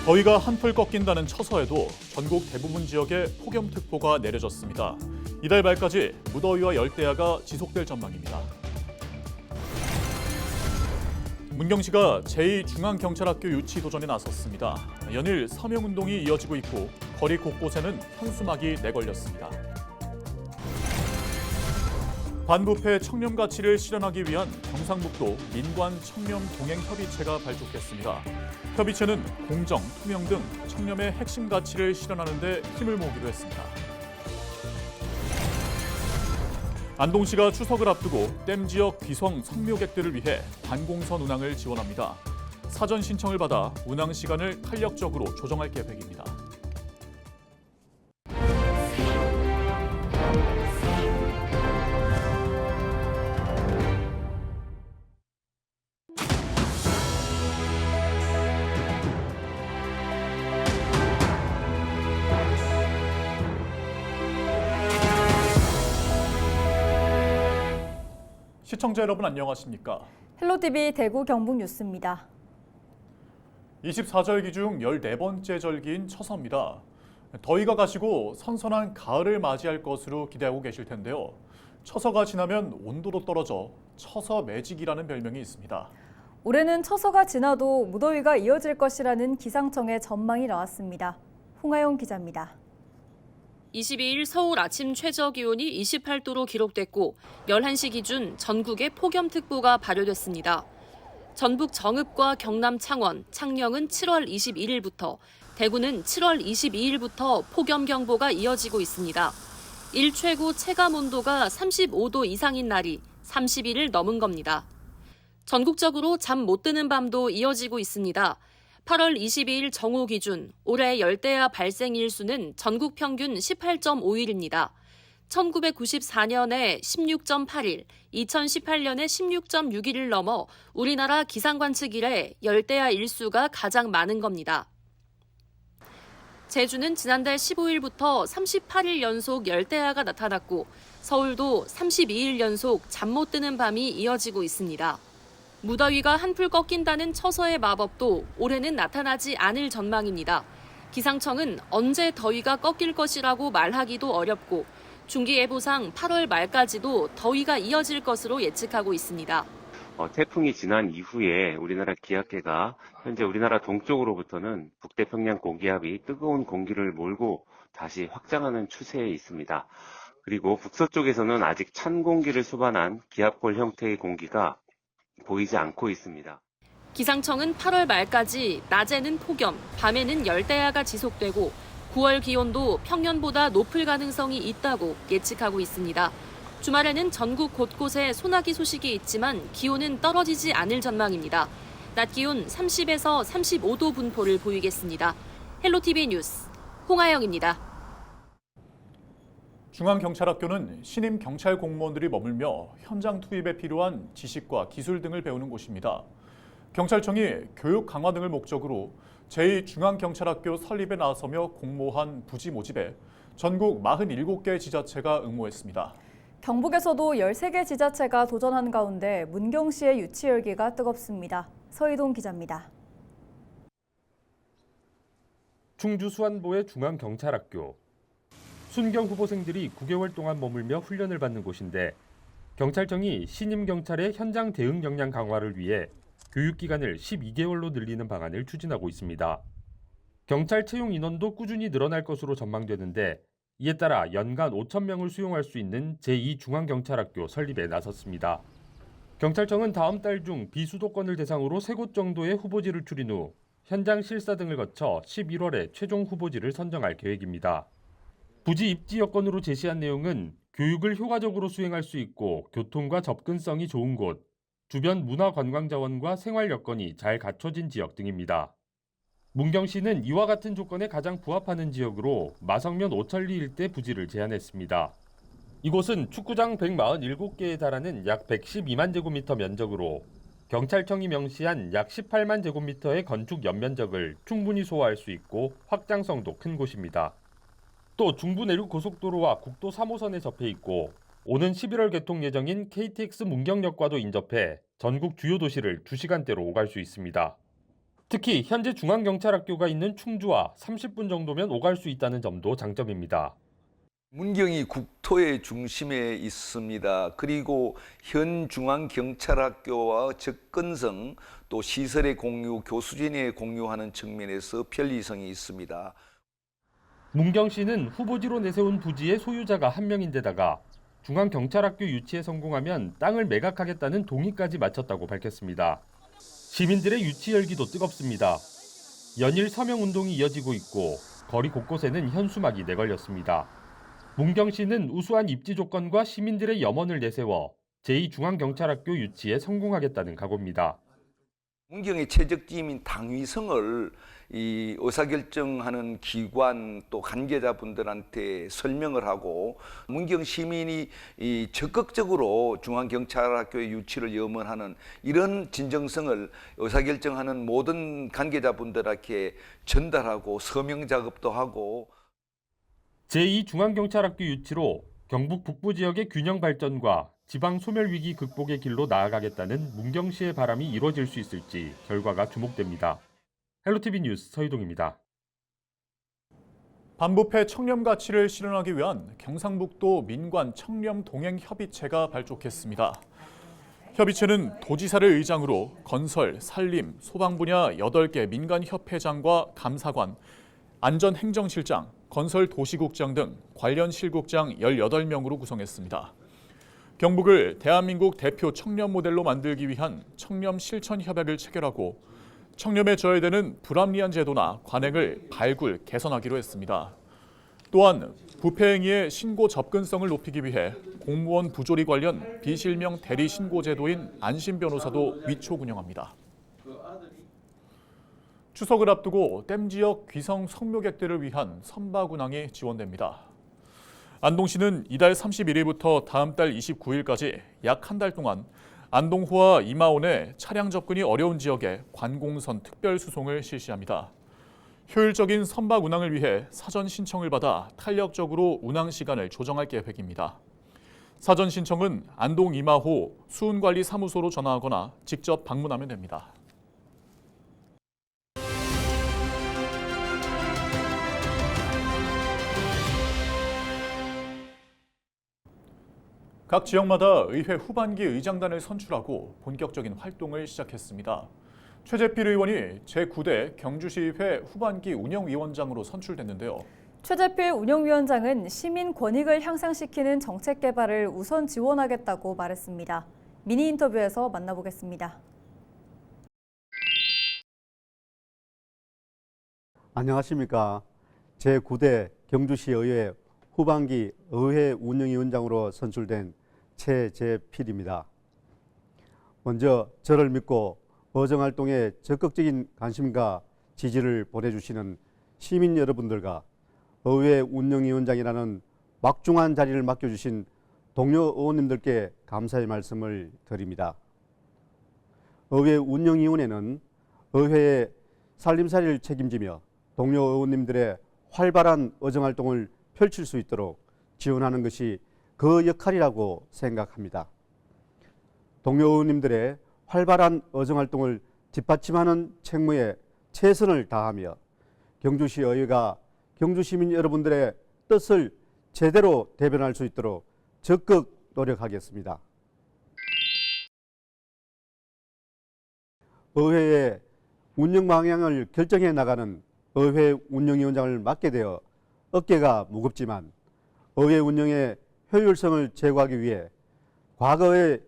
더위가 한풀 꺾인다는 처서에도 전국 대부분 지역에 폭염특보가 내려졌습니다. 이달 말까지 무더위와 열대야가 지속될 전망입니다. 문경시가 제2중앙경찰학교 유치 도전에 나섰습니다. 연일 서명운동이 이어지고 있고 거리 곳곳에는 현수막이 내걸렸습니다. 반부패 청렴 가치를 실현하기 위한 경상북도 민관 청렴 동행협의체가 발족했습니다. 협의체는 공정, 투명 등 청렴의 핵심 가치를 실현하는 데 힘을 모으기로 했습니다. 안동시가 추석을 앞두고 댐 지역 귀성 성묘객들을 위해 관공선 운항을 지원합니다. 사전 신청을 받아 운항 시간을 탄력적으로 조정할 계획입니다. 시청자 여러분 안녕하십니까? 헬로티비 대구 경북 뉴스입니다. 24절기 중 14번째 절기인 처서입니다. 더위가 가시고 선선한 가을을 맞이할 것으로 기대하고 계실 텐데요. 처서가 지나면 온도도 떨어져 처서매직이라는 별명이 있습니다. 올해는 처서가 지나도 무더위가 이어질 것이라는 기상청의 전망이 나왔습니다. 홍하영 기자입니다. 22일 서울 아침 최저기온이 28도로 기록됐고 11시 기준 전국에 폭염특보가 발효됐습니다. 전북 정읍과 경남 창원, 창녕은 7월 21일부터, 대구는 7월 22일부터 폭염경보가 이어지고 있습니다. 일 최고 체감온도가 35도 이상인 날이 30일을 넘은 겁니다. 전국적으로 잠 못 드는 밤도 이어지고 있습니다. 8월 22일 정오 기준 올해 열대야 발생 일수는 전국 평균 18.5일입니다. 1994년에 16.8일, 2018년에 16.6일을 넘어 우리나라 기상관측 이래 열대야 일수가 가장 많은 겁니다. 제주는 지난달 15일부터 38일 연속 열대야가 나타났고 서울도 32일 연속 잠 못 드는 밤이 이어지고 있습니다. 무더위가 한풀 꺾인다는 처서의 마법도 올해는 나타나지 않을 전망입니다. 기상청은 언제 더위가 꺾일 것이라고 말하기도 어렵고 중기예보상 8월 말까지도 더위가 이어질 것으로 예측하고 있습니다. 태풍이 지난 이후에 우리나라 기압계가 현재 우리나라 동쪽으로부터는 북태평양 고기압이 뜨거운 공기를 몰고 다시 확장하는 추세에 있습니다. 그리고 북서쪽에서는 아직 찬 공기를 수반한 기압골 형태의 공기가 보이지 않고 있습니다. 기상청은 8월 말까지 낮에는 폭염, 밤에는 열대야가 지속되고 9월 기온도 평년보다 높을 가능성이 있다고 예측하고 있습니다. 주말에는 전국 곳곳에 소나기 소식이 있지만 기온은 떨어지지 않을 전망입니다. 낮 기온 30에서 35도 분포를 보이겠습니다. 헬로티비 뉴스 홍하영입니다. 중앙경찰학교는 신임 경찰 공무원들이 머물며 현장 투입에 필요한 지식과 기술 등을 배우는 곳입니다. 경찰청이 교육 강화 등을 목적으로 제2중앙경찰학교 설립에 나서며 공모한 부지 모집에 전국 47개 지자체가 응모했습니다. 경북에서도 13개 지자체가 도전한 가운데 문경시의 유치 열기가 뜨겁습니다. 서희동 기자입니다. 충주 수안보의 중앙경찰학교. 순경 후보생들이 9개월 동안 머물며 훈련을 받는 곳인데 경찰청이 신임 경찰의 현장 대응 역량 강화를 위해 교육기간을 12개월로 늘리는 방안을 추진하고 있습니다. 경찰 채용 인원도 꾸준히 늘어날 것으로 전망되는데 이에 따라 연간 5,000명을 수용할 수 있는 제2중앙경찰학교 설립에 나섰습니다. 경찰청은 다음 달 중 비수도권을 대상으로 3곳 정도의 후보지를 추린 후 현장 실사 등을 거쳐 11월에 최종 후보지를 선정할 계획입니다. 부지 입지 여건으로 제시한 내용은 교육을 효과적으로 수행할 수 있고 교통과 접근성이 좋은 곳, 주변 문화관광자원과 생활 여건이 잘 갖춰진 지역 등입니다. 문경시는 이와 같은 조건에 가장 부합하는 지역으로 마성면 오천리 일대 부지를 제안했습니다. 이곳은 축구장 147개에 달하는 약 112만 제곱미터 면적으로 경찰청이 명시한 약 18만 제곱미터의 건축 연면적을 충분히 소화할 수 있고 확장성도 큰 곳입니다. 또 중부 내륙 고속도로와 국도 3호선에 접해 있고 오는 11월 개통 예정인 KTX 문경역과도 인접해 전국 주요 도시를 2시간대로 오갈 수 있습니다. 특히 현재 중앙경찰학교가 있는 충주와 30분 정도면 오갈 수 있다는 점도 장점입니다. 문경이 국토의 중심에 있습니다. 그리고 현 중앙경찰학교와 접근성, 또 시설의 공유, 교수진의 공유하는 측면에서 편리성이 있습니다. 문경시는 후보지로 내세운 부지의 소유자가 한 명인데다가 중앙경찰학교 유치에 성공하면 땅을 매각하겠다는 동의까지 마쳤다고 밝혔습니다. 시민들의 유치 열기도 뜨겁습니다. 연일 서명운동이 이어지고 있고 거리 곳곳에는 현수막이 내걸렸습니다. 문경시는 우수한 입지 조건과 시민들의 염원을 내세워 제2중앙경찰학교 유치에 성공하겠다는 각오입니다. 문경의 최적지임인 당위성을 이 의사결정하는 기관 또 관계자분들한테 설명을 하고 문경 시민이 이 적극적으로 중앙경찰학교의 유치를 염원하는 이런 진정성을 의사결정하는 모든 관계자분들에게 전달하고 서명 작업도 하고 제2중앙경찰학교 유치로 경북 북부 지역의 균형 발전과 지방 소멸 위기 극복의 길로 나아가겠다는 문경시의 바람이 이루어질 수 있을지 결과가 주목됩니다. 헬로티비 뉴스 서희동입니다. 반부패 청렴 가치를 실현하기 위한 경상북도 민관 청렴 동행 협의체가 발족했습니다. 협의체는 도지사를 의장으로 건설, 산림, 소방 분야 8개 민간협회장과 감사관, 안전행정실장, 건설도시국장 등 관련 실국장 18명으로 구성했습니다. 경북을 대한민국 대표 청렴 모델로 만들기 위한 청렴 실천 협약을 체결하고 청렴에 저해되는 불합리한 제도나 관행을 발굴, 개선하기로 했습니다. 또한 부패 행위의 신고 접근성을 높이기 위해 공무원 부조리 관련 비실명 대리 신고 제도인 안심 변호사도 위촉 운영합니다. 추석을 앞두고 댐 지역 귀성 성묘객들을 위한 선박운항이 지원됩니다. 안동시는 이달 31일부터 다음 달 29일까지 약 한 달 동안 안동호와 이마온의 차량 접근이 어려운 지역에 관공선 특별수송을 실시합니다. 효율적인 선박 운항을 위해 사전 신청을 받아 탄력적으로 운항 시간을 조정할 계획입니다. 사전 신청은 안동 이마호 수운관리사무소로 전화하거나 직접 방문하면 됩니다. 각 지역마다 의회 후반기 의장단을 선출하고 본격적인 활동을 시작했습니다. 최재필 의원이 제9대 경주시의회 후반기 운영위원장으로 선출됐는데요. 최재필 운영위원장은 시민 권익을 향상시키는 정책 개발을 우선 지원하겠다고 말했습니다. 미니 인터뷰에서 만나보겠습니다. 안녕하십니까. 제9대 경주시의회 후반기 의회 운영위원장으로 선출된 최재필입니다. 먼저 저를 믿고 의정활동에 적극적인 관심과 지지를 보내주시는 시민 여러분들과 의회 운영위원장이라는 막중한 자리를 맡겨주신 동료 의원님들께 감사의 말씀을 드립니다. 의회 운영위원회는 의회의 살림살이를 책임지며 동료 의원님들의 활발한 의정활동을 펼칠 수 있도록 지원하는 것이 그 역할이라고 생각합니다. 동료 의원님들의 활발한 의정활동을 뒷받침하는 책무에 최선을 다하며 경주시 의회가 경주시민 여러분들의 뜻을 제대로 대변할 수 있도록 적극 노력하겠습니다. 의회의 운영 방향을 결정해 나가는 의회 운영위원장을 맡게 되어 어깨가 무겁지만 의회 운영의 효율성을 제고하기 위해 과거의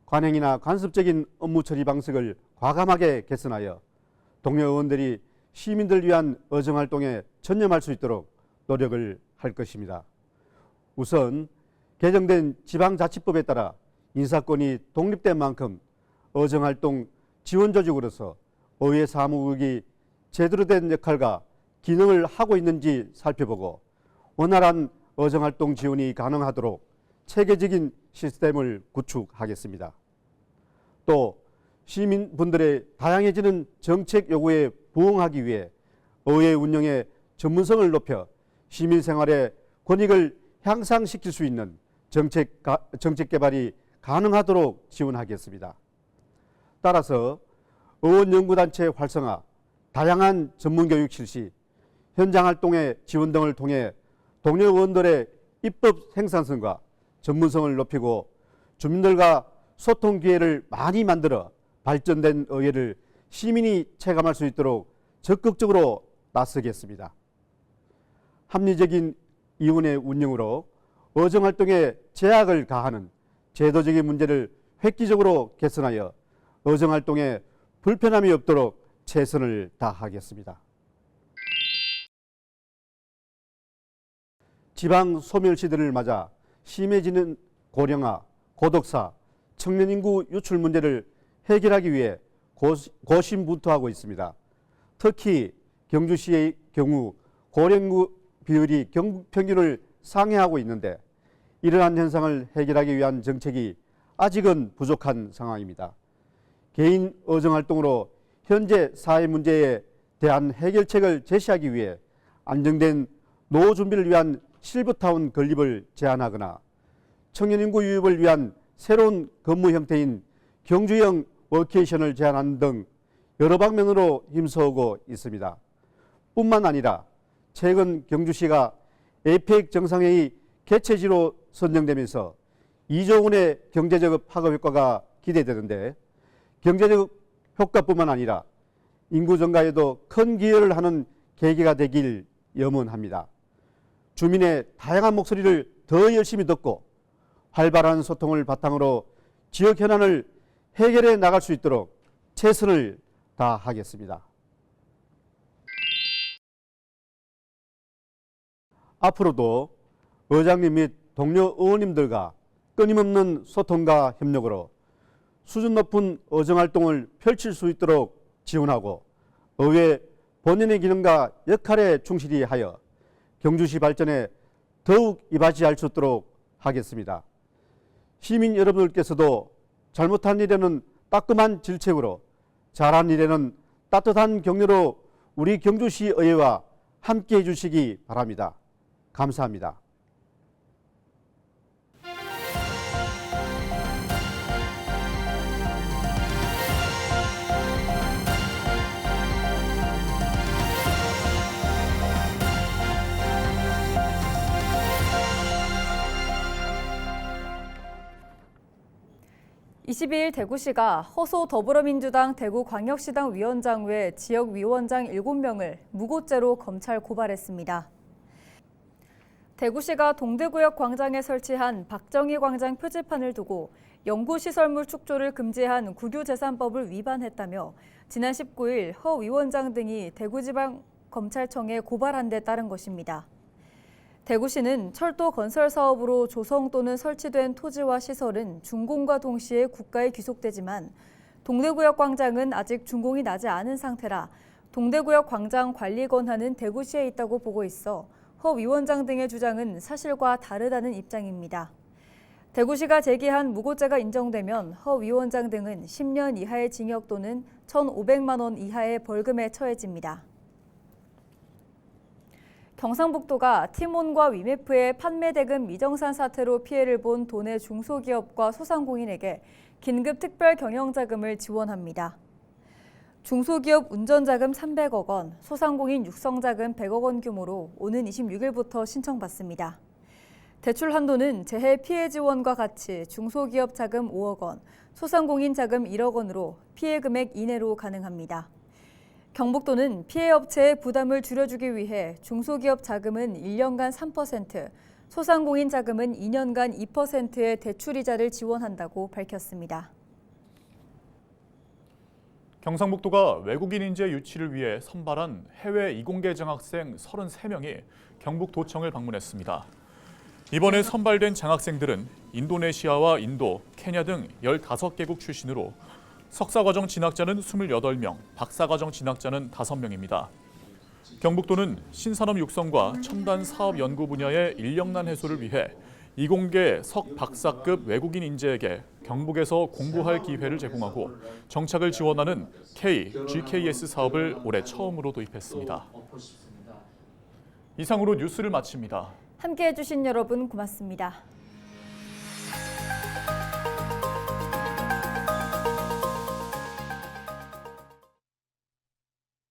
관행이나 간섭적인 업무 처리 방식을 과감하게 개선하여 동료 의원들이 시민들 위한 의정활동에 전념할 수 있도록 노력을 할 것입니다. 우선 개정된 지방자치법에 따라 인사권이 독립된 만큼 의정활동 지원조직으로서 의회 사무국이 제대로 된 역할과 기능을 하고 있는지 살펴보고 원활한 의정활동 지원이 가능하도록 체계적인 시스템을 구축하겠습니다. 또 시민분들의 다양해지는 정책 요구에 부응하기 위해 의회 운영의 전문성을 높여 시민 생활의 권익을 향상시킬 수 있는 정책 개발이 가능하도록 지원하겠습니다. 따라서 의원연구단체 활성화, 다양한 전문교육 실시, 현장 활동의 지원 등을 통해 동료 의원들의 입법 생산성과 전문성을 높이고 주민들과 소통 기회를 많이 만들어 발전된 의회를 시민이 체감할 수 있도록 적극적으로 나서겠습니다. 합리적인 위원회 운영으로 의정활동에 제약을 가하는 제도적인 문제를 획기적으로 개선하여 의정활동에 불편함이 없도록 최선을 다하겠습니다. 지방 소멸시대를 맞아 심해지는 고령화, 고독사, 청년 인구 유출 문제를 해결하기 위해 고심부투하고 있습니다. 특히 경주시의 경우 고령인구 비율이 경북 평균을 상회하고 있는데 이러한 현상을 해결하기 위한 정책이 아직은 부족한 상황입니다. 개인 의정활동으로 현재 사회 문제에 대한 해결책을 제시하기 위해 안정된 노후 준비를 위한 실버타운 건립을 제안하거나 청년 인구 유입을 위한 새로운 근무 형태인 경주형 워케이션을 제안하는 등 여러 방면으로 힘써오고 있습니다. 뿐만 아니라 최근 경주시가 에이펙 정상회의 개최지로 선정되면서 2조 원의 경제적 파급 효과가 기대되는데 경제적 효과뿐만 아니라 인구 증가에도 큰 기여를 하는 계기가 되길 염원합니다. 주민의 다양한 목소리를 더 열심히 듣고 활발한 소통을 바탕으로 지역 현안을 해결해 나갈 수 있도록 최선을 다하겠습니다. 앞으로도 의장님 및 동료 의원님들과 끊임없는 소통과 협력으로 수준 높은 의정활동을 펼칠 수 있도록 지원하고 의회 본연의 기능과 역할에 충실히 하여 경주시 발전에 더욱 이바지할 수 있도록 하겠습니다. 시민 여러분들께서도 잘못한 일에는 따끔한 질책으로, 잘한 일에는 따뜻한 격려로 우리 경주시 의회와 함께해 주시기 바랍니다. 감사합니다. (22일) 대구시가 허소 더불어민주당 대구광역시당 위원장 외 지역위원장 7명을 무고죄로 검찰 고발했습니다. 대구시가 동대구역 광장에 설치한 박정희 광장 표지판을 두고 연구시설물 축조를 금지한 국유재산법을 위반했다며 지난 19일 허 위원장 등이 대구지방검찰청에 고발한 데 따른 것입니다. 대구시는 철도 건설 사업으로 조성 또는 설치된 토지와 시설은 준공과 동시에 국가에 귀속되지만 동대구역 광장은 아직 준공이 나지 않은 상태라 동대구역 광장 관리 권한은 대구시에 있다고 보고 있어 허 위원장 등의 주장은 사실과 다르다는 입장입니다. 대구시가 제기한 무고죄가 인정되면 허 위원장 등은 10년 이하의 징역 또는 1,500만 원 이하의 벌금에 처해집니다. 경상북도가 티몬과 위메프의 판매 대금 미정산 사태로 피해를 본 도내 중소기업과 소상공인에게 긴급 특별 경영자금을 지원합니다. 중소기업 운전자금 300억 원, 소상공인 육성자금 100억 원 규모로 오는 26일부터 신청받습니다. 대출 한도는 재해 피해 지원과 같이 중소기업 자금 5억 원, 소상공인 자금 1억 원으로 피해 금액 이내로 가능합니다. 경북도는 피해 업체의 부담을 줄여주기 위해 중소기업 자금은 1년간 3%, 소상공인 자금은 2년간 2%의 대출이자를 지원한다고 밝혔습니다. 경상북도가 외국인 인재 유치를 위해 선발한 해외 이공계 장학생 33명이 경북도청을 방문했습니다. 이번에 선발된 장학생들은 인도네시아와 인도, 케냐 등 15개국 출신으로 석사과정 진학자는 28명, 박사과정 진학자는 5명입니다. 경북도는 신산업 육성과 첨단 사업 연구 분야의 인력난 해소를 위해 이공계 석 박사급 외국인 인재에게 경북에서 공부할 기회를 제공하고 정착을 지원하는 GKS 사업을 올해 처음으로 도입했습니다. 이상으로 뉴스를 마칩니다. 함께해 주신 여러분 고맙습니다.